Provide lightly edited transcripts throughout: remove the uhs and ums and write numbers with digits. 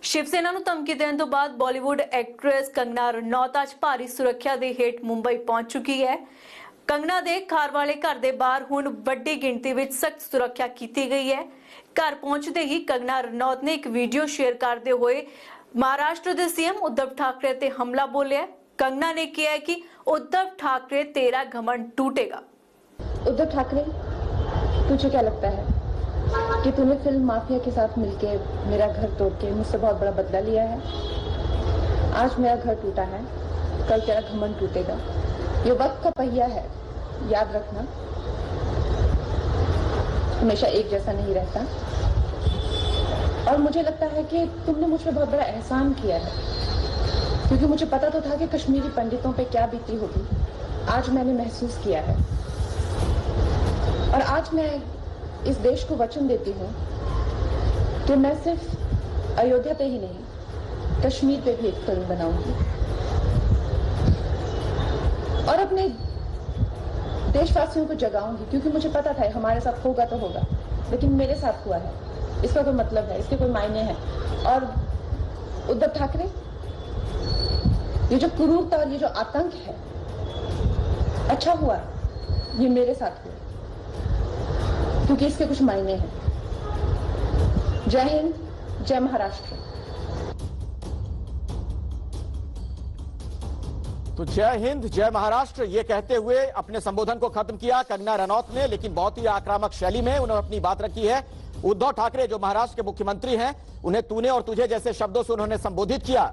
शिवसेना ਨੂੰ ਧਮਕੀ ਦੇਣ ਤੋਂ ਬਾਅਦ ਬਾਲੀਵੁੱਡ ਐਕਟ੍ਰੈਸ ਕੰਗਨਾ ਰਣੌਤ ਅੱਜ ਭਾਰੀ ਸੁਰੱਖਿਆ ਦੇ ਹੇਠ ਮੁੰਬਈ ਪਹੁੰਚ ਚੁੱਕੀ ਹੈ। ਕੰਗਨਾ ਦੇ ਘਰ ਵਾਲੇ ਘਰ ਦੇ ਬਾਹਰ ਹੁਣ ਵੱਡੀ ਗਿਣਤੀ ਵਿੱਚ ਸਖਤ ਸੁਰੱਖਿਆ ਕੀਤੀ ਗਈ ਹੈ। घर पहुंचते ही कंगना रनौत ने एक वीडियो शेयर करते हुए महाराष्ट्र के सीएम उद्धव ठाकरे ते हमला बोलिया। कंगना ने किया है कि उद्धव ठाकरे तेरा घमंड टूटेगा। उद्धव ठाकरे, तुझे क्या लगता है कि तूने फिल्म माफिया के साथ मिलके मेरा घर तोड़ के मुझसे बहुत बड़ा बदला लिया है? आज मेरा घर टूटा है, कल तेरा घमंड टूटेगा। ये वक्त का पहिया है, याद रखना, हमेशा एक जैसा नहीं रहता। और मुझे लगता है कि तुमने मुझ पर बहुत बड़ा एहसान किया है, क्योंकि मुझे पता तो था कि कश्मीरी पंडितों पे क्या बीती होगी। आज मैंने महसूस किया है और आज मैं इस देश को वचन देती हूँ कि मैं सिर्फ अयोध्या पे ही नहीं, कश्मीर पे भी एक फिल्म बनाऊंगी और अपने देशवासियों को जगाऊंगी, क्योंकि मुझे पता था हमारे साथ होगा तो होगा, लेकिन मेरे साथ हुआ है, इसका कोई मतलब है, इसके कोई मायने हैं। और उद्धव ठाकरे, ये जो क्रूरता और ये जो आतंक है, अच्छा हुआ ये मेरे साथ हुआ, क्योंकि इसके कुछ मायने हैं। जय हिंद, जय महाराष्ट्र। तो जय हिंद जय महाराष्ट्र ये कहते हुए अपने संबोधन को खत्म किया कंगना रनौत ने, लेकिन बहुत ही आक्रामक शैली में उन्होंने अपनी बात रखी है। उद्धव ठाकरे जो महाराष्ट्र के मुख्यमंत्री हैं, उन्हें तूने और तुझे जैसे शब्दों से उन्होंने संबोधित किया।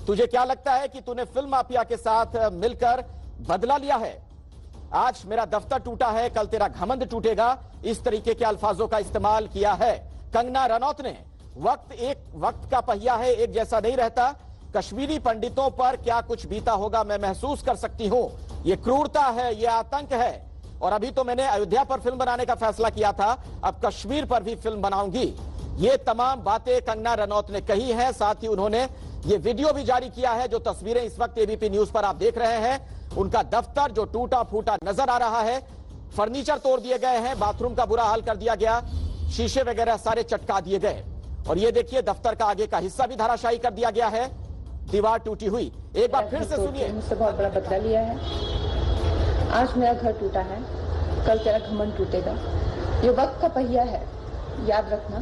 तुझे क्या लगता है कि तूने फिल्म माफिया के साथ मिलकर बदला लिया है? आज मेरा दफ्तर टूटा है, कल तेरा घमंड टूटेगा, इस तरीके के अल्फाजों का इस्तेमाल किया है कंगना रनौत ने। वक्त का पहिया है, एक जैसा नहीं रहता। कश्मीरी पंडितों पर क्या कुछ बीता होगा मैं महसूस कर सकती हूं। यह क्रूरता है, यह आतंक है। और अभी तो मैंने अयोध्या पर फिल्म बनाने का फैसला किया था, अब कश्मीर पर भी फिल्म बनाऊंगी। ये तमाम बातें कंगना रनौत ने कही हैं। साथ ही उन्होंने ये वीडियो भी जारी किया है, जो तस्वीरें इस वक्त एबीपी न्यूज पर आप देख रहे हैं। उनका दफ्तर जो टूटा फूटा नजर आ रहा है, फर्नीचर तोड़ दिए गए हैं, बाथरूम का बुरा हाल कर दिया गया, शीशे वगैरह सारे चटका दिए गए। और ये देखिए दफ्तर का आगे का हिस्सा भी धराशायी कर दिया गया है, दीवार टूटी हुई। एक बार फिर से सुनिए। मुझसे बहुत बड़ा बदला लिया है। आज मेरा घर टूटा है, कल तेरा घमंड टूटेगा। ये वक्त का पहिया है, याद रखना,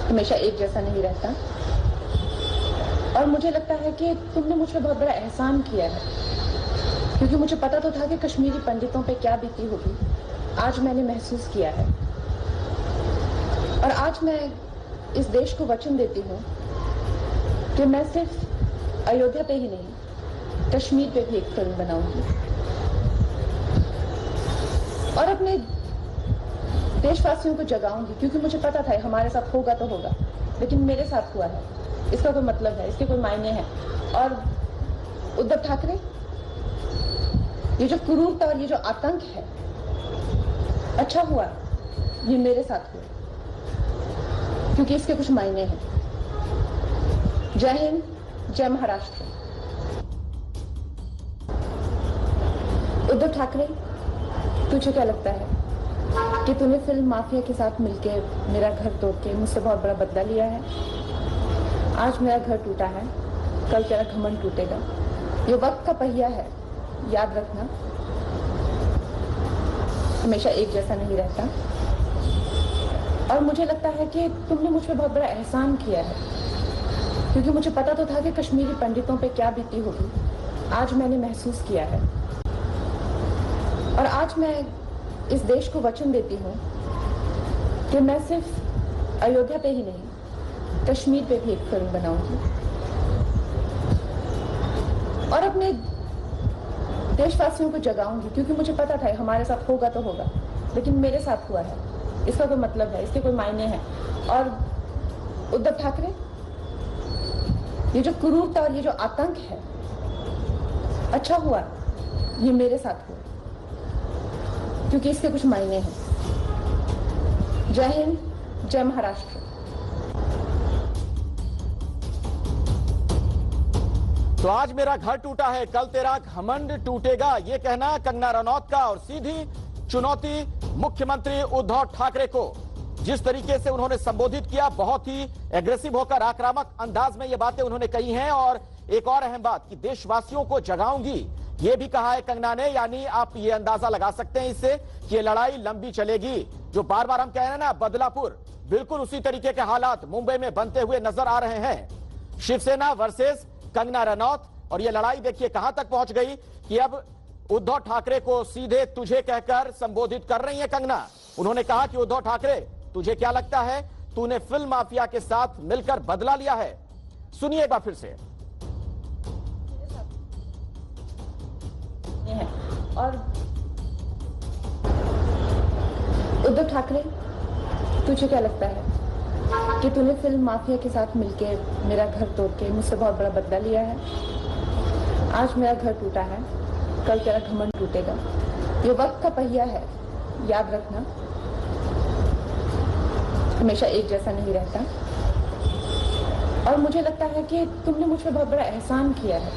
हमेशा एक जैसा नहीं रहता। और मुझे लगता है कि तुमने मुझ पर बहुत बड़ा एहसान किया है, क्योंकि मुझे पता तो था कि कश्मीरी पंडितों पे क्या बीती होगी। आज मैंने महसूस किया है और आज मैं इस देश को वचन देती हूँ कि मैं सिर्फ अयोध्या पे ही नहीं, कश्मीर पे भी एक फिल्म बनाऊंगी और अपने देशवासियों को जगाऊंगी, क्योंकि मुझे पता था हमारे साथ होगा तो होगा, लेकिन मेरे साथ हुआ है, इसका कोई मतलब है, इसके कोई मायने हैं। और उद्धव ठाकरे, ये जो क्रूरता और ये जो आतंक है, अच्छा हुआ ये मेरे साथ हुआ, क्योंकि इसके कुछ मायने हैं। जय हिंद, जय महाराष्ट्र। उद्धव ठाकरे, तुझे क्या लगता है कि तूने फिल्म माफिया के साथ मिलके मेरा घर तोड़ के मुझसे बहुत बड़ा बदला लिया है? आज मेरा घर टूटा है, कल तेरा घमंड टूटेगा। ये वक्त का पहिया है, याद रखना, हमेशा एक जैसा नहीं रहता। और मुझे लगता है कि तुमने मुझ पर बहुत बड़ा एहसान किया है, क्योंकि मुझे पता तो था कि कश्मीरी पंडितों पे क्या बीती होगी। आज मैंने महसूस किया है और आज मैं इस देश को वचन देती हूँ कि मैं सिर्फ अयोध्या पे ही नहीं, कश्मीर पे भी एक फिल्म बनाऊंगी और अपने देशवासियों को जगाऊंगी, क्योंकि मुझे पता था हमारे साथ होगा तो होगा, लेकिन मेरे साथ हुआ है, इसका कोई मतलब है, इसके कोई मायने हैं। और उद्धव ठाकरे, ये जो क्रूरता और ये जो आतंक है, अच्छा हुआ ये मेरे साथ हुआ, क्योंकि इसके कुछ मायने हैं। जय हिंद, जय महाराष्ट्र। तो आज मेरा घर टूटा है, कल तेरा घमंड टूटेगा, ये कहना कंगना रनौत का। और सीधी चुनौती मुख्यमंत्री उद्धव ठाकरे को। जिस तरीके से उन्होंने संबोधित किया, बहुत ही एग्रेसिव होकर आक्रामक अंदाज में ये बातें उन्होंने कही हैं। और एक और अहम बात कि देशवासियों को जगाऊंगी, ये भी कहा है कंगना ने। यानी आप ये अंदाजा लगा सकते हैं इससे कि ये लड़ाई लंबी चलेगी। जो बार बार हम कह रहे हैं ना, बदलापुर, बिल्कुल उसी तरीके के हालात मुंबई में बनते हुए नजर आ रहे हैं। शिवसेना वर्सेस कंगना रनौत, और ये लड़ाई देखिए कहां तक पहुंच गई कि अब उद्धव ठाकरे को सीधे तुझे कहकर संबोधित कर रही है कंगना। उन्होंने कहा कि उद्धव ठाकरे, तुझे क्या लगता है, तूने फिल्म माफिया के साथ मिलकर बदला लिया है। सुनिए एक बार फिर से। और उद्धव ठाकरे, तुझे क्या लगता है कि तूने फिल्म माफिया के साथ मिलके मेरा घर तोड़ के मुझसे बहुत बड़ा बदला लिया है? आज मेरा घर टूटा है, कल तेरा घमंड टूटेगा। ये वक्त का पहिया है, याद रखना, हमेशा एक जैसा नहीं रहता। और मुझे लगता है कि तुमने मुझ पर बहुत बड़ा एहसान किया है,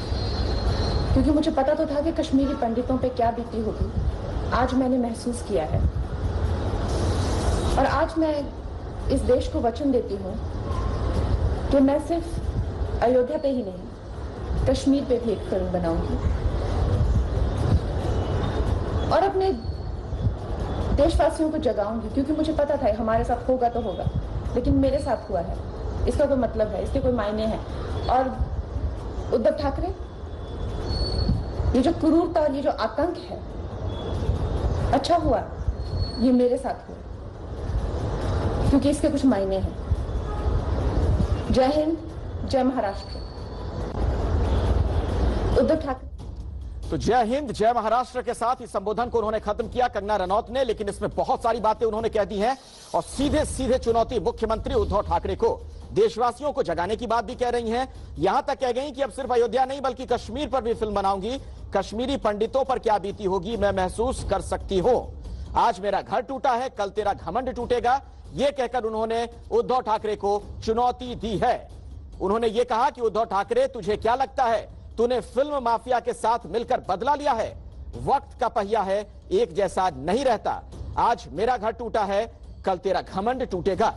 क्योंकि मुझे पता तो था कि कश्मीरी पंडितों पे क्या बीती होगी। आज मैंने महसूस किया है, और आज मैं इस देश को वचन देती हूँ कि मैं सिर्फ अयोध्या पे ही नहीं, कश्मीर पे भी एक फिल्म बनाऊंगी। और अपने देशवासियों को जगाऊंगी, क्योंकि मुझे पता था हमारे साथ होगा तो होगा, लेकिन मेरे साथ हुआ है, इसका कोई मतलब है, इसके कोई मायने हैं। और उद्धव ठाकरे, ये जो क्रूरता और ये जो आतंक है, अच्छा हुआ ये मेरे साथ हुआ, क्योंकि इसके कुछ मायने हैं। जय हिंद, जय महाराष्ट्र। उद्धव ठाकरे। तो जय हिंद जय महाराष्ट्र के साथ इस संबोधन को उन्होंने खत्म किया कंगना रनौत ने। लेकिन इसमें बहुत सारी बातें उन्होंने कह दी हैं और सीधे सीधे चुनौती मुख्यमंत्री उद्धव ठाकरे को, देशवासियों को जगाने की बात भी कह रही हैं। यहां तक कह गई कि अब सिर्फ अयोध्या नहीं बल्कि कश्मीर पर भी फिल्म बनाऊंगी। कश्मीरी पंडितों पर क्या बीती होगी मैं महसूस कर सकती हूं। आज मेरा घर टूटा है, कल तेरा घमंड टूटेगा, यह कहकर उन्होंने उद्धव ठाकरे को चुनौती दी है। उन्होंने ये कहा कि उद्धव ठाकरे, तुझे क्या लगता है, तूने फिल्म माफिया के साथ मिलकर बदला लिया है। वक्त का पहिया है, एक जैसा नहीं रहता। आज मेरा घर टूटा है, कल तेरा घमंड टूटेगा।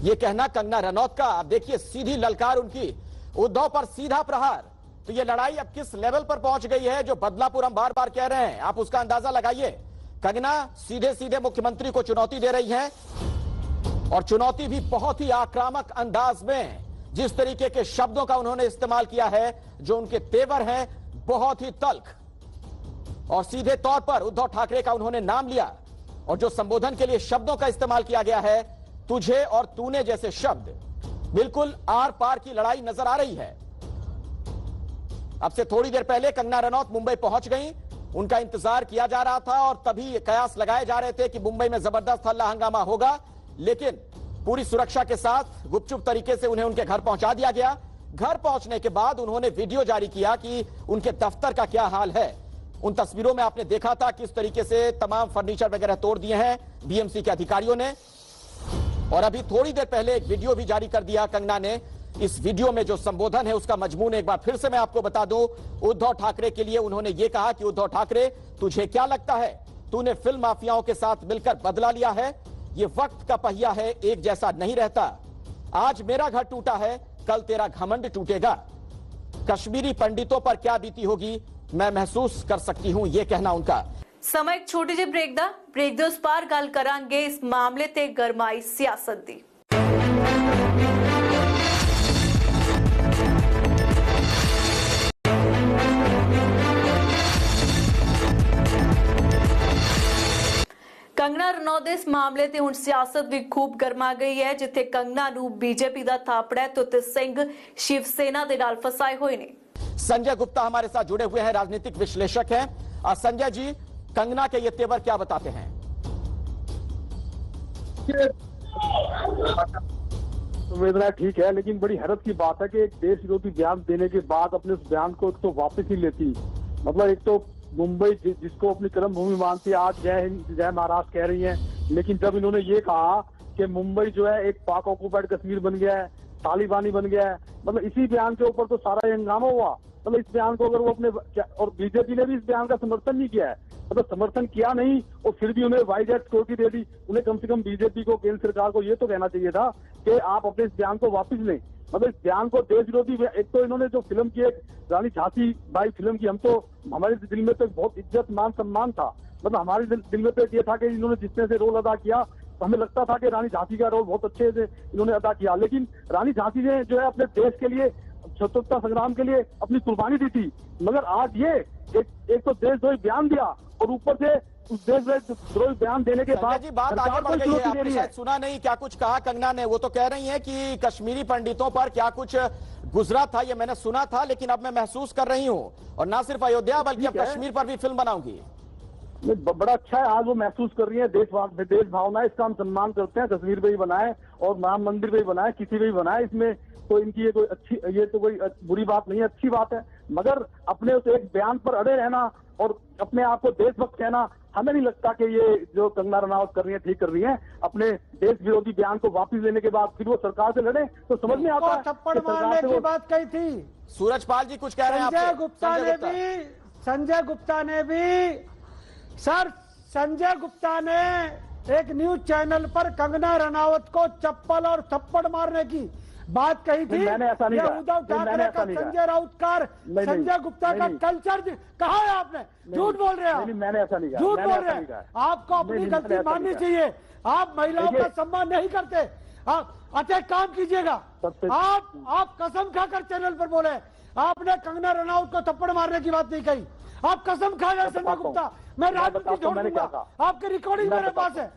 यह कहना कंगना रनौत का। अब देखिए सीधी ललकार उनकी, उद्धव पर सीधा प्रहार। तो यह लड़ाई अब किस लेवल पर पहुंच गई है, जो बदलापुर हम बार बार कह रहे हैं, आप उसका अंदाजा लगाइए। कंगना सीधे सीधे मुख्यमंत्री को चुनौती दे रही है, और चुनौती भी बहुत ही आक्रामक अंदाज में। जिस तरीके के शब्दों का उन्होंने इस्तेमाल किया है, जो उनके तेवर हैं, बहुत ही तल्ख, और सीधे तौर पर उद्धव ठाकरे का उन्होंने नाम लिया। और जो संबोधन के लिए शब्दों का इस्तेमाल किया गया है, तुझे और तूने जैसे शब्द, बिल्कुल आर पार की लड़ाई नजर आ रही है। अब से थोड़ी देर पहले कंगना रनौत मुंबई पहुंच गई, उनका इंतजार किया जा रहा था और तभी कयास लगाए जा रहे थे कि मुंबई में जबरदस्त हल्ला हंगामा होगा। लेकिन पूरी सुरक्षा के साथ गुपचुप तरीके से उन्हें उनके घर पहुंचा दिया गया। घर पहुंचने के बाद उन्होंने वीडियो जारी किया कि उनके दफ्तर का क्या हाल है। उन तस्वीरों में आपने देखा था किस तरीके से तमाम फर्नीचर वगैरह तोड़ दिए हैं बीएमसी के अधिकारियों ने। और अभी थोड़ी देर पहले एक वीडियो भी जारी कर दिया कंगना ने। इस वीडियो में जो संबोधन है उसका मजमून एक बार फिर से मैं आपको बता दूं। उद्धव ठाकरे के लिए उन्होंने ये कहा कि उद्धव ठाकरे, तुझे क्या लगता है, तूने फिल्म माफियाओं के साथ मिलकर बदला लिया है। ये वक्त का पहिया है, एक जैसा नहीं रहता। आज मेरा घर टूटा है, कल तेरा घमंड टूटेगा। कश्मीरी पंडितों पर क्या बीती होगी मैं महसूस कर सकती हूं, यह कहना उनका। समय एक छोटी ਜਿਹੀ ब्रेक ਦੇ ਉਸ ਪਾਰ ਗੱਲ ਕਰਾਂਗੇ ਇਸ ਮਾਮਲੇ ਤੇ ਗਰਮਾਈ ਸਿਆਸਤ ਦੀ। ਕੰਗਨਾ ਰਣੌਤ ਦੇ ਇਸ ਮਾਮਲੇ ਤੇ ਹੁਣ ਸਿਆਸਤ ਵੀ ਖੂਬ ਗਰਮਾ ਗਈ ਹੈ, ਜਿੱਥੇ ਕੰਗਨਾ ਨੂੰ ਬੀਜੇਪੀ ਦਾ ਥਾਪੜਾ ਹੈ ਤੇ ਸਿੰਘ शिव सेना ਦੇ ਨਾਲ ਫਸਾਏ ਹੋਏ ਨੇ। संजय गुप्ता हमारे साथ जुड़े हुए हैं, राजनीतिक विश्लेषक हैं। संजय जी, कंगना के ये तेवर क्या बताते हैं? संवेदना ठीक है, लेकिन बड़ी हैरत की बात है कि एक देश विरोधी बयान देने के बाद अपने उस बयान को तो वापस ही लेती। मतलब एक तो मुंबई जिसको अपनी कर्म भूमि मानती है, आज जय हिंद जय महाराष्ट्र कह रही हैं, लेकिन जब इन्होंने ये कहा कि मुंबई जो है एक पाक ऑक्युपाइड कश्मीर बन गया है, तालिबानी बन गया है, मतलब इसी बयान के ऊपर तो सारा ये हंगामा हुआ। मतलब इस बयान को अगर वो अपने, और बीजेपी ने भी इस बयान का समर्थन नहीं किया है, मतलब समर्थन किया नहीं और फिर भी उन्हें वाइजेड सिक्योरिटी दे दी। उन्हें कम से कम बीजेपी को, केंद्र सरकार को ये तो कहना चाहिए था कि आप अपने इस बयान को वापस लें। मतलब इस बयान को देश विरोधी, एक तो इन्होंने जो फिल्म की, एक रानी झांसी बाई फिल्म की, हम तो, हमारे दिल में तो बहुत इज्जत मान सम्मान था, मतलब हमारे दिल में तो ये था कि इन्होंने जिस तरह से रोल अदा किया तो हमें लगता था कि रानी झांसी का रोल बहुत अच्छे से इन्होंने अदा किया। लेकिन रानी झांसी ने जो है अपने देश के लिए, स्वतंत्रता संग्राम के लिए अपनी कुर्बानी दी थी, मगर आज ये एक तो देशद्रोही बयान दिया और ऊपर से उस देशद्रोही बयान देने के बाद जी बात आगे बढ़ गई है। आपने शायद सुना नहीं क्या कुछ कहा कंगना ने। वो तो कह रही हैं कि कश्मीरी पंडितों पर क्या कुछ गुजरा था, ये मैंने सुना था, लेकिन अब मैं महसूस कर रही हूँ, और ना सिर्फ अयोध्या बल्कि अब कश्मीर पर भी फिल्म बनाऊंगी। बड़ा अच्छा है, आज वो महसूस कर रही है देश भावना है, इसका हम सम्मान करते हैं। कश्मीर पे ही बनाए और राम मंदिर पे ही बनाए, किसी पे भी बनाए, इसमें तो इनकी ये तो कोई बुरी बात नहीं है, अच्छी बात है। मगर अपने उस एक बयान पर अड़े रहना और अपने आप को देशभक्त कहना, हमें नहीं लगता कि ये जो कंगना रनावत कर रही है ठीक कर रही है। अपने देश विरोधी बयान को वापस लेने के बाद फिर वो सरकार से लड़े तो समझ में आता है। थप्पड़ मारने की बात कही थी सूरजपाल जी, कुछ कह रहे हैं संजय गुप्ता ने भी सर, संजय गुप्ता ने एक न्यूज चैनल पर कंगना रनावत को चप्पल और थप्पड़ मारने की बात कही थी। मैंने ऐसा नहीं कहा। उद्धव ठाकरे का, संजय राउत का, संजय गुप्ता का कल्चर कहा है आपने? झूठ बोल रहे हैं, मैंने ऐसा नहीं कहा, झूठ बोल रहे हैं। आपको अपनी गलती माननी चाहिए। आप महिलाओं का सम्मान नहीं करते, आप अच्छा काम कीजिएगा। आप कसम खाकर चैनल पर बोले, आपने कंगना रनावत को थप्पड़ मारने की बात नहीं कही। आप कसम खा गए संजय गुप्ता, मैं राजनीति छोड़ दूंगा। आपकी रिकॉर्डिंग मेरे पास है।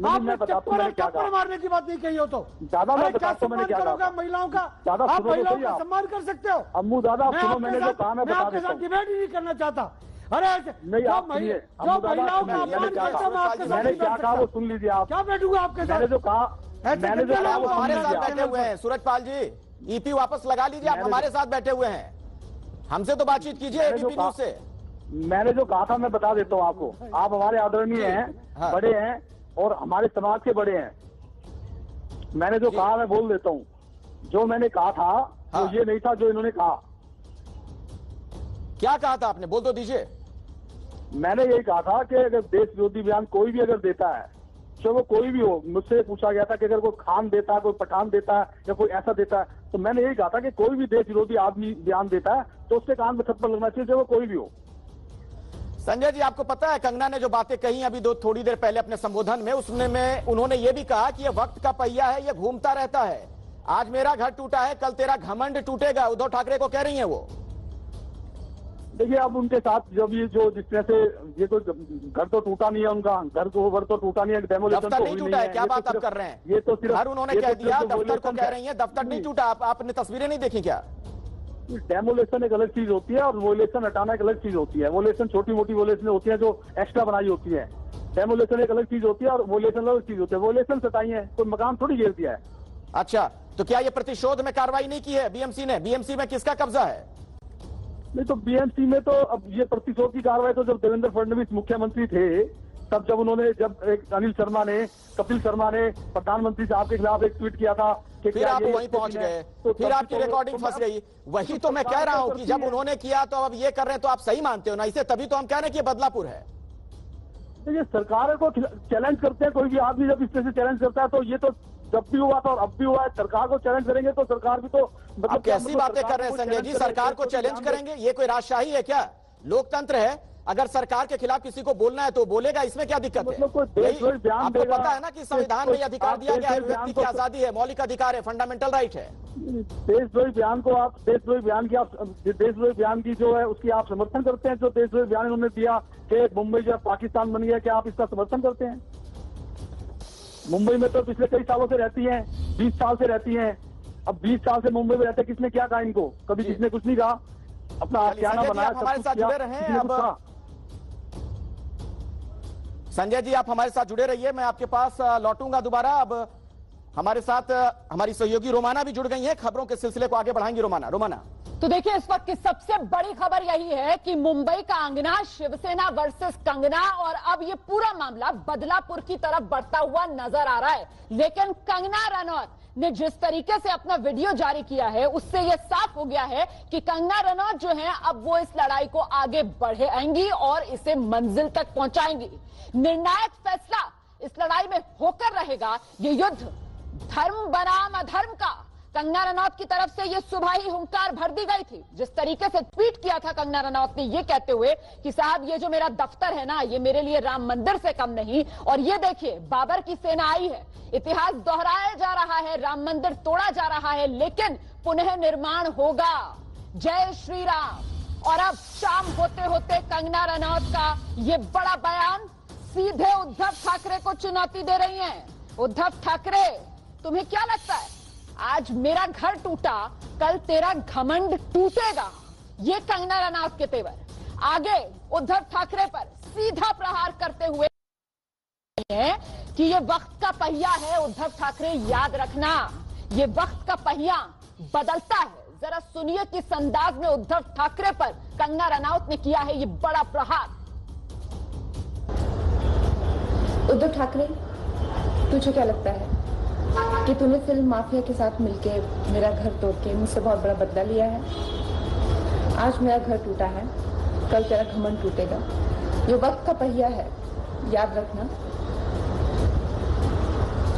आपने थप्पड़ मारने की बात नहीं कही हो तो दादा, मैं बताता हूं मैंने क्या कहा। महिलाओं का, दादा आप महिलाओं का सम्मान कर सकते हो। अम्मू दादा, सुनो, मैंने जो कहा मैं आपके साथ डिबेट ही नहीं करना चाहता। अरे नहीं, आप जो महिलाओं का अपमान करते हो, मैं आपके साथ मैंने क्या कहा वो सुन लीजिए आप। क्या बैठूंगा आपके साथ? मैंने जो कहा वो हमारे साथ बैठे हुए हैं। सूरजपाल जी, ईपी वापस लगा लीजिए, आप हमारे साथ बैठे हुए हैं, हमसे तो बातचीत कीजिए एबीपी न्यूज से। मैंने जो कहा था मैं बता देता हूँ आपको। आप हमारे आदरणीय हैं, बड़े हैं और हमारे समाज के बड़े हैं। मैंने जो कहा मैं बोल देता हूँ। जो मैंने कहा था वो ये नहीं था जो इन्होंने कहा। क्या कहा था आपने, बोल तो दीजिए। मैंने यही कहा था कि अगर देश विरोधी बयान कोई भी अगर देता है, चाहे वो कोई भी हो, मुझसे पूछा गया था कि अगर कोई खान देता है, कोई पठान देता है या कोई ऐसा देता है, तो मैंने यही कहा था कि कोई भी देश विरोधी आदमी बयान देता है तो उसके कान में थप्पड़ लगना चाहिए, चाहे वो कोई भी हो। संजय जी, आपको पता है कंगना ने जो बातें कही अभी थोड़ी देर पहले अपने संबोधन में, उसमें उन्होंने ये भी कहा कि ये वक्त का पहिया है, ये घूमता रहता है। आज मेरा घर टूटा है, कल तेरा घमंड टूटेगा, उद्धव ठाकरे को कह रही हैं वो। देखिए, अब उनके साथ जब ये जो जिस तरह से, ये तो घर तो टूटा नहीं है उनका, घर तो टूटा नहीं है, डेमोलिशन दफ्तर नहीं टूटा है, क्या बात आप कर रहे हैं? ये तो सिर्फ घर उन्होंने कह दिया, दफ्तर को कह रही है दफ्तर नहीं टूटा। आपने तस्वीरें नहीं देखी क्या? डेमोलेशन एक अलग चीज होती है और वोलेशन हटाना एक अलग चीज होती है। वोलेशन छोटी मोटी वोलेशन होती है जो एक्स्ट्रा बनाई होती है। डेमोलेशन एक अलग चीज होती है और वोलेशन अलग चीज होती है। वोलेशन सटाई है, कोई मकान थोड़ी घेर दिया है। अच्छा, तो क्या ये प्रतिशोध में कार्रवाई नहीं की है बीएमसी ने? बीएमसी में किसका कब्जा है? नहीं तो बीएमसी में तो अब ये प्रतिशोध की कार्रवाई तो जब देवेंद्र फडणवीस मुख्यमंत्री थे तब जब उन्होंने, जब एक कपिल शर्मा ने प्रधानमंत्री साहब के खिलाफ एक ट्वीट किया था कि फिर आप वहीं पहुंच गए, तो फिर आपकी रिकॉर्डिंग फंस गई। वही तो मैं कह रहा हूं कि जब उन्होंने किया तो अब ये कर रहे हैं, तो आप सही मानते हो ना इसे? तभी तो हम कह रहे हैं कि बदलापुर है। ये सरकार को चैलेंज करते हैं, कोई भी आदमी जब इस तरह से चैलेंज करता है तो ये तो जब भी हुआ था और अब भी हुआ है। सरकार को चैलेंज करेंगे तो सरकार भी तो, मतलब कैसी बातें कर रहे हैं संजय जी? सरकार को चैलेंज करेंगे? ये कोई राजशाही है क्या? लोकतंत्र है, अगर सरकार के खिलाफ किसी को बोलना है तो बोलेगा, इसमें क्या दिक्कत है? आपको पता है ना कि संविधान में अधिकार दिया गया है, व्यक्ति की आजादी है, मौलिक अधिकार है, फंडामेंटल राइट है। देशद्रोही बयान की जो है उसकी आप समर्थन करते हैं? जो देशद्रोही बयान उन्होंने दिया कि मुंबई जो पाकिस्तान बन गया, क्या आप इसका समर्थन करते हैं? मुंबई में तो पिछले कई सालों से रहती हैं, 20 साल से रहती हैं। अब 20 साल से मुंबई में रहते, किसने क्या कहा इनको? कभी किसने कुछ नहीं कहा। अपना आशियाना बनाया, हमारे साथ जुड़े रहे हैं। अब संजय जी, आप हमारे साथ जुड़े रहिए, मैं आपके पास लौटूंगा दोबारा। अब हमारे साथ हमारी सहयोगी रोमाना भी जुड़ गई हैं, खबरों के सिलसिले को आगे बढ़ाएंगी। रोमाना। तो देखिए, इस वक्त की सबसे बड़ी खबर यही है कि मुंबई का अंगना, शिवसेना वर्सेस कंगना, और अब ये पूरा मामला बदलापुर की तरफ बढ़ता हुआ नजर आ रहा है। लेकिन कंगना रनौत ने जिस तरीके से अपना वीडियो जारी किया है, उससे यह साफ हो गया है कि कंगना रनौत जो है अब वो इस लड़ाई को आगे बढ़ाएंगी और इसे मंजिल तक पहुंचाएंगी। निर्णायक फैसला इस लड़ाई में होकर रहेगा। ये युद्ध धर्म बनाम अधर्म का कंगना रनौत की तरफ से ये सुबह ही हुंकार भर दी गई थी। जिस तरीके से ट्वीट किया था कंगना रनौत ने, ये कहते हुए कि साहब ये जो मेरा दफ्तर है ना, ये मेरे लिए राम मंदिर से कम नहीं। और ये देखिए, बाबर की सेना आई है, इतिहास दोहराया जा रहा है, राम मंदिर तोड़ा जा रहा है, लेकिन पुनः निर्माण होगा। जय श्री राम। और अब शाम होते होते कंगना रनौत का ये बड़ा बयान सीधे उद्धव ठाकरे को चुनौती दे रही हैं। उद्धव ठाकरे, तुम्हें क्या लगता है, आज मेरा घर टूटा, कल तेरा घमंड टूटेगा? ये कंगना रनौत के तेवर। आगे उद्धव ठाकरे पर सीधा प्रहार करते हुए है कि ये वक्त का पहिया है। उद्धव ठाकरे, याद रखना, ये वक्त का पहिया बदलता है। जरा सुनिए किस अंदाज में उद्धव ठाकरे पर कंगना रनौत ने किया है ये बड़ा प्रहार। उद्धव ठाकरे, तुझे क्या लगता है कि तूने फिल्म माफिया के साथ मिलके मेरा घर तोड़ के मुझसे बहुत बड़ा बदला लिया है? आज मेरा घर टूटा है, कल तेरा घमंड टूटेगा। ये वक्त का पहिया है, याद रखना,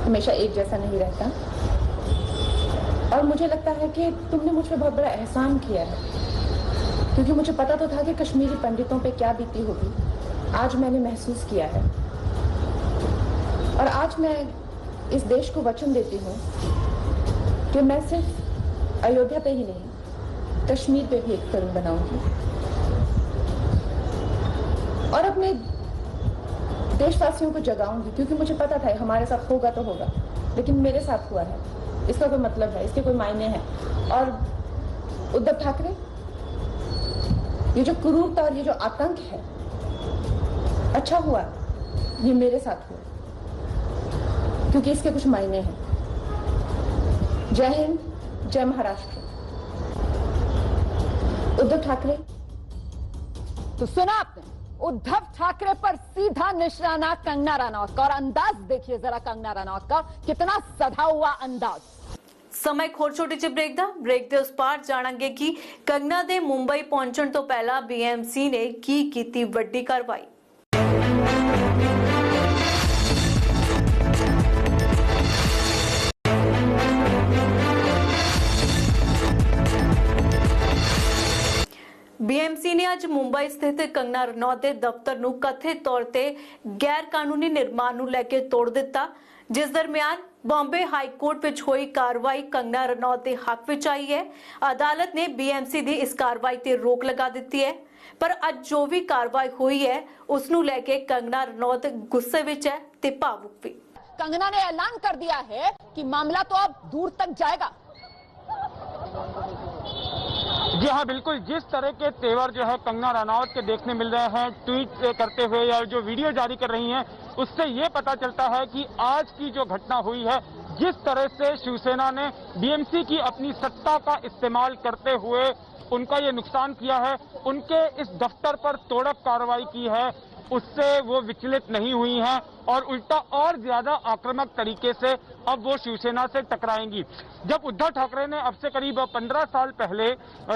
हमेशा एक जैसा नहीं रहता। और मुझे लगता है कि तुमने मुझ पर बहुत बड़ा एहसान किया है, क्योंकि मुझे पता तो था कि कश्मीरी पंडितों पे क्या बीती होगी। आज मैंने महसूस किया है और आज मैं इस देश को वचन देती हूँ कि मैं सिर्फ अयोध्या पे ही नहीं, कश्मीर पे भी एक फिल्म बनाऊंगी और अपने देशवासियों को जगाऊंगी, क्योंकि मुझे पता था हमारे साथ होगा तो होगा, लेकिन मेरे साथ हुआ है, इसका कोई मतलब है, इसके कोई मायने हैं। और उद्धव ठाकरे, ये जो क्रूरता और ये जो आतंक है, अच्छा हुआ ये मेरे साथ हुआ, क्योंकि इसके कुछ मायने हैं। जय हिंद, जय महाराष्ट्र। उद्धव ठाकरे। तो सुना आपने, उद्धव ठाकरे पर सीधा निशाना कंगना रनौत का। और अंदाज देखिए जरा कंगना रनौत का, कितना सधा हुआ अंदाज। समय एक ਹੋਰ ਛੋਟੀ ਜਿਹੀ ਬ੍ਰੇਕ ਦੇ ਉਸ ਪਾਰ ਜਾਣਾਂਗੇ ਕਿ ਕੰਗਨਾ ਦੇ ਮੁੰਬਈ ਪਹੁੰਚਣ ਤੋਂ ਪਹਿਲਾਂ BMC ਨੇ ਕੀ ਕੀਤੀ ਵੱਡੀ ਕਾਰਵਾਈ। BMC ने आज मुंबई स्थित कंगना रनौत के दफ्तर ਨੂੰ कथित तौर ਤੇ गैर कानूनी निर्माण ਨੂੰ ਲੈ ਕੇ ਤੋੜ ਦਿੱਤਾ। जिस दरमियान बॉम्बे हाई कोर्ट विच हुई कार्रवाई कंगना रनौत के हक विच आई है। अदालत ने BMC की इस कार्रवाई ते रोक लगा दी है, पर अज जो भी कार्रवाई हुई है उसनू लेके कंगना रनौत गुस्से विच है ते भावुक भी। कंगना ने ऐलान कर दिया है कि मामला तो अब दूर तक जाएगा। जी हाँ, बिल्कुल। जिस तरह के तेवर जो है कंगना रनौत के देखने मिल रहे हैं ट्वीट करते हुए या जो वीडियो जारी कर रही हैं, उससे ये पता चलता है कि आज की जो घटना हुई है, जिस तरह से शिवसेना ने BMC की अपनी सत्ता का इस्तेमाल करते हुए उनका ये नुकसान किया है, उनके इस दफ्तर पर तोड़क कार्रवाई की है, उससे वो विचलित नहीं हुई हैं और उल्टा और ज्यादा आक्रामक तरीके से अब वो शिवसेना से टकराएंगी। जब उद्धव ठाकरे ने अब से करीब 15 साल पहले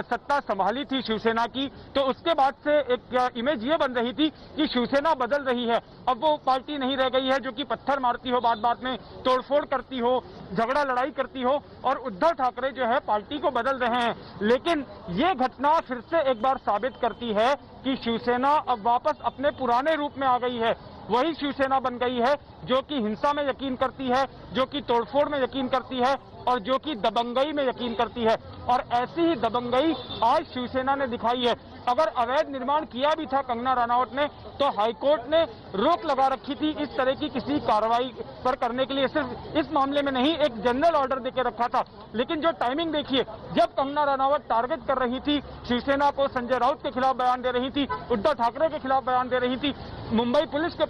सत्ता संभाली थी शिवसेना की, तो उसके बाद से एक इमेज ये बन रही थी कि शिवसेना बदल रही है, अब वो पार्टी नहीं रह गई है जो कि पत्थर मारती हो, बात बात में तोड़फोड़ करती हो, झगड़ा लड़ाई करती हो, और उद्धव ठाकरे जो है पार्टी को बदल रहे हैं। लेकिन ये घटना फिर से एक बार साबित करती है कि शिवसेना अब वापस अपने पुराने रूप में आ गई है। वही शिवसेना बन गई है जो कि हिंसा में यकीन करती है, जो कि तोड़फोड़ में यकीन करती है और जो कि दबंगई में यकीन करती है। और ऐसी ही दबंगई आज शिवसेना ने दिखाई है। अगर अवैध निर्माण किया भी था कंगना रनौत ने, तो हाईकोर्ट ने रोक लगा रखी थी इस तरह की किसी कार्रवाई पर करने के लिए। सिर्फ इस मामले में नहीं, एक जनरल ऑर्डर देके रखा था। लेकिन जो टाइमिंग देखिए, जब कंगना रनौत टारगेट कर रही थी शिवसेना को, संजय राउत के खिलाफ बयान दे रही थी, उद्धव ठाकरे के खिलाफ बयान दे रही थी, मुंबई पुलिस के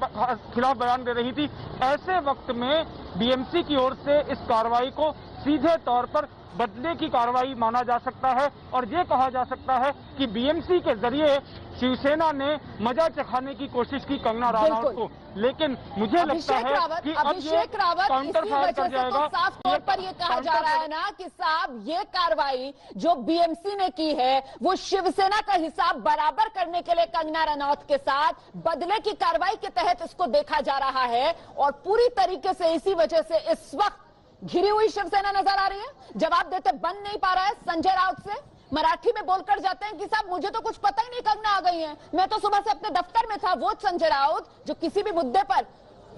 खिलाफ बयान दे रही थी, ऐसे वक्त में BMC की ओर से इस कार्रवाई को सीधे तौर पर बदले की कार्रवाई माना जा सकता है और ये कहा जा सकता है कि बीएमसी के जरिए शिवसेना ने मजा चखाने की कोशिश की कंगना रनौत को, लेकिन मुझे लगता है कि अब ये काउंटर फायर कर जाएगा। तो साफ तौर पर ये कहा जा रहा है ना कि साहब ये कार्रवाई जो बीएमसी ने की है वो शिवसेना का हिसाब बराबर करने के लिए कंगना रनौत के साथ बदले की कार्रवाई के तहत इसको देखा जा रहा है और पूरी तरीके से इसी वजह से इस वक्त घिरी हुई शिवसेना नजर आ रही है। जवाब देते बन नहीं पा रहा है संजय राउत से, मराठी में बोलकर जाते हैं कि साहब मुझे तो कुछ पता ही नहीं कंगना आ गई है, मैं तो सुबह से अपने दफ्तर में था। वो संजय राउत जो किसी भी मुद्दे पर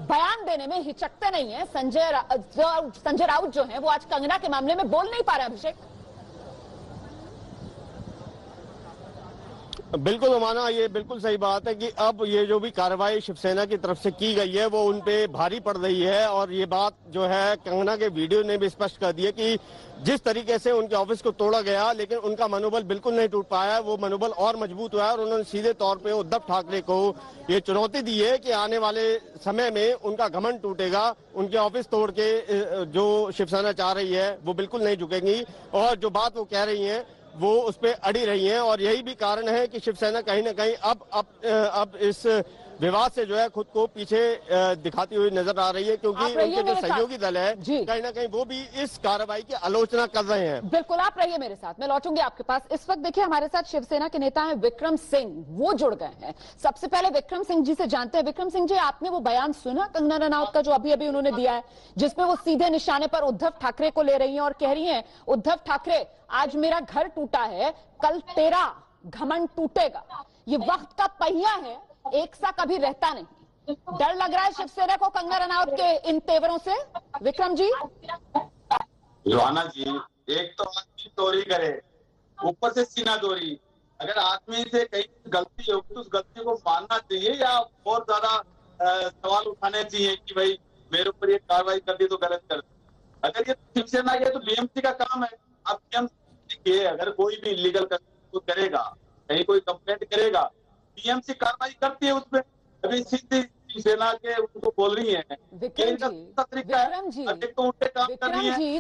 बयान देने में हिचकते नहीं है, संजय राउत जो है वो आज कंगना के मामले में बोल नहीं पा रहे। अभिषेक बिल्कुल माना, ये बिल्कुल सही बात है कि अब ये जो भी कार्रवाई शिवसेना की तरफ से की गई है वो उनपे भारी पड़ रही है और ये बात जो है कंगना के वीडियो ने भी स्पष्ट कर दी है कि जिस तरीके से उनके ऑफिस को तोड़ा गया लेकिन उनका मनोबल बिल्कुल नहीं टूट पाया है, वो मनोबल और मजबूत हुआ है और उन्होंने सीधे तौर पे उद्धव ठाकरे को ये चुनौती दी है कि आने वाले समय में उनका घमंड टूटेगा, उनके ऑफिस तोड़ के जो शिवसेना चाह रही है वो बिल्कुल नहीं झुकेंगी और जो बात वो कह रही है वो उस पर अड़ी रही हैं और यही भी कारण है कि शिवसेना कहीं ना कहीं अब इस विवाद से जो है खुद को पीछे दिखाती हुई नजर आ रही है, क्योंकि उनके जो सहयोगी दल है कहीं ना कहीं वो भी इस कार्रवाई की आलोचना कर रहे हैं। बिल्कुल, आप रहिए मेरे साथ, मैं लौटूंगी आपके पास। इस वक्त देखिए हमारे साथ शिवसेना के नेता हैं विक्रम सिंह, वो जुड़ गए हैं। सबसे पहले विक्रम सिंह जी से जानते हैं। विक्रम सिंह जी, आपने वो बयान सुना कंगना रनौत का जो अभी अभी उन्होंने दिया है, जिसमें वो सीधे निशाने पर उद्धव ठाकरे को ले रही है और कह रही है उद्धव ठाकरे आज मेरा घर टूटा है, कल तेरा घमंड टूटेगा। ये वक्त का पहिया है, एक सा कभी रहता नहीं। डर लग रहा है शिवसेना को कंगना रनौत के इन तेवरों से? विक्रम जी, रोहाना जी, एक तो आदमी चोरी करे, ऊपर से सीना चोरी। अगर आदमी से कहीं गलती होगी तो उस गलती को मानना चाहिए या बहुत ज्यादा सवाल उठाने चाहिए कि भाई मेरे ऊपर ये कार्रवाई कर दी तो गलत कर दी। अगर ये शिवसेना के तो बीएमसी का काम है। अब बीएमसी अगर कोई भी इलीगल करेगा, कहीं कोई कंप्लेंट करेगा, बीएमसी कार्रवाई करती है उसमें। अभी सीधी शिवसेना के उनको बोल रही है विक्रम जी,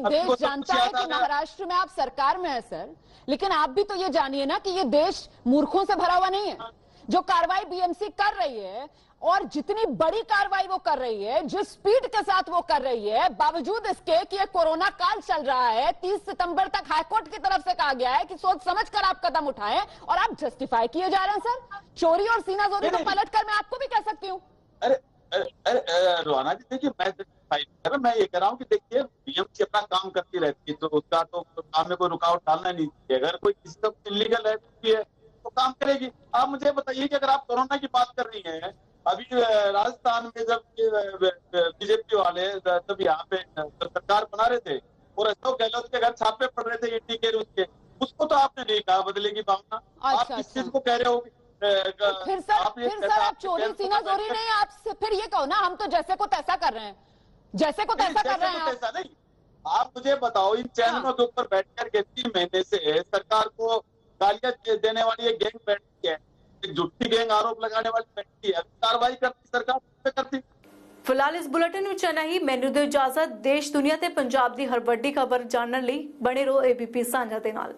देश जानता है कि महाराष्ट्र में आप सरकार में है सर, लेकिन आप भी तो ये जानिए ना कि ये देश मूर्खों से भरा हुआ नहीं है। जो कार्रवाई बीएमसी कर रही है और जितनी बड़ी कार्रवाई वो कर रही है, जिस स्पीड के साथ वो कर रही है, बावजूद इसके कि ये कोरोना काल चल रहा है, 30 सितंबर तक हाईकोर्ट की तरफ से कहा गया है कि सोच समझ कर आप कदम उठाएं और आप जस्टिफाई किए जा रहे हैं सर। चोरी और सीनाजोरी को पलट कर मैं आपको भी कह सकती हूँ। अरे रोहाना जी, देखिए मैं ये कह रहा हूँ कि देखिए बीएमसी अपना काम करती रहती है तो उसका तो काम में कोई रुकावट डालना नहीं चाहिए। अगर कोई किसी का इलीगल है तो काम करेगी। आप मुझे बताइए कि अगर आप कोरोना की बात कर रही हैं, अभी राजस्थान में जब बीजेपी वाले जब यहाँ पे सरकार बना रहे थे और अशोक गहलोत के घर छापे पड़ रहे थे ईडी के उसके, उसको तो आपने नहीं कहा बदले की भावना। आप किस चीज को कह रहे हो? फिर सर आप चोरी सीनाजोरी नहीं, आप फिर ये कहो ना हम तो जैसे को तैसा कर रहे हैं, जैसे को तैसा कर रहे हैं। ऐसा नहीं, आप मुझे बताओ इन चैनलों के ऊपर बैठ करके 3 महीने से सरकार को गालियां देने वाली एक गैंग बैठती है, झूठी गैंग आरोप लगाने वाली बैठती है, कार्रवाई करती सरकार करती। फिलहाल इस बुलेटिन में इतना ही। मैनू दो इजाजत। देश दुनिया ते पंजाब दी हर वड्डी खबर जानने लई बने रहो एबीपी सांझा दे नाल।